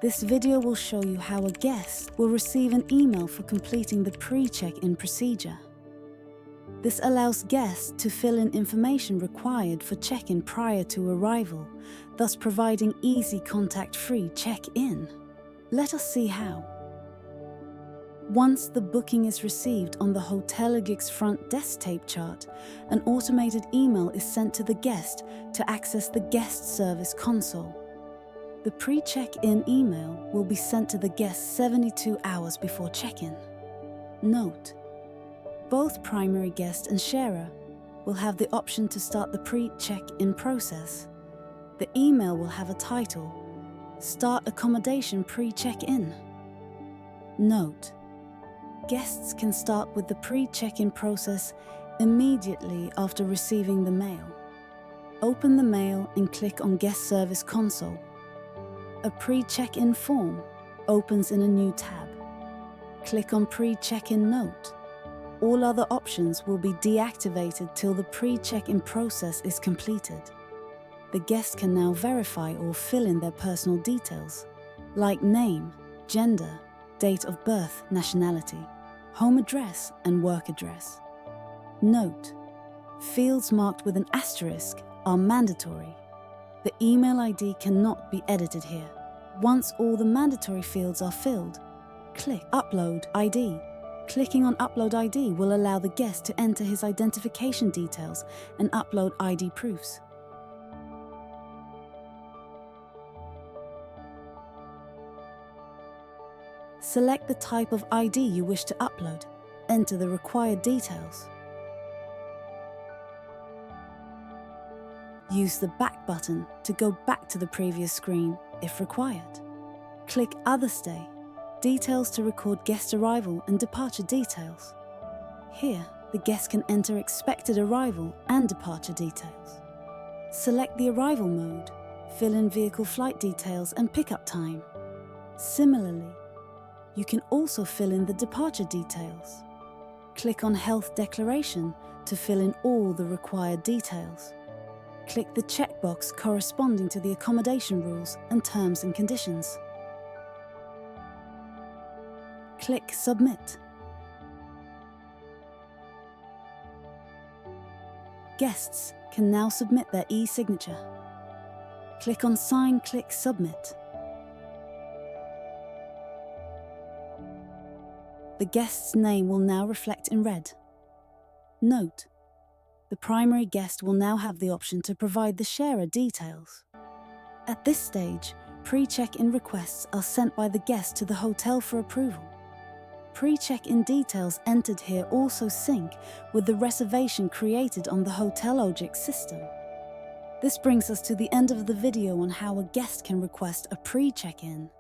This video will show you how a guest will receive an email for completing the pre-check-in procedure. This allows guests to fill in information required for check-in prior to arrival, thus providing easy contact-free check-in. Let us see how. Once the booking is received on the Hotelogix front desk tape chart, an automated email is sent to the guest to access the guest service console. The pre-check-in email will be sent to the guest 72 hours before check-in. Note: both primary guest and sharer will have the option to start the pre-check-in process. The email will have a title: Start Accommodation Pre-Check-In. Note: guests can start with the pre-check-in process immediately after receiving the mail. Open the mail and click on Guest Service Console. A pre-check-in form opens in a new tab. Click on Pre-check-in Note. All other options will be deactivated till the pre-check-in process is completed. The guest can now verify or fill in their personal details, like name, gender, date of birth, nationality, home address, and work address. Note: fields marked with an asterisk are mandatory. The email ID cannot be edited here. Once all the mandatory fields are filled, click Upload ID. Clicking on Upload ID will allow the guest to enter his identification details and upload ID proofs. Select the type of ID you wish to upload. Enter the required details. Use the back button to go back to the previous screen if required. Click Other Stay. Details to record guest arrival and departure details. Here, the guest can enter expected arrival and departure details. Select the arrival mode. Fill in vehicle flight details and pickup time. Similarly, you can also fill in the departure details. Click on Health Declaration to fill in all the required details. Click the checkbox corresponding to the accommodation rules and terms and conditions. Click Submit. Guests can now submit their e-signature. Click on Sign, click Submit. The guest's name will now reflect in red. Note: the primary guest will now have the option to provide the sharer details. At this stage, pre-check-in requests are sent by the guest to the hotel for approval. Pre-check-in details entered here also sync with the reservation created on the Hotelogix system. This brings us to the end of the video on how a guest can request a pre-check-in.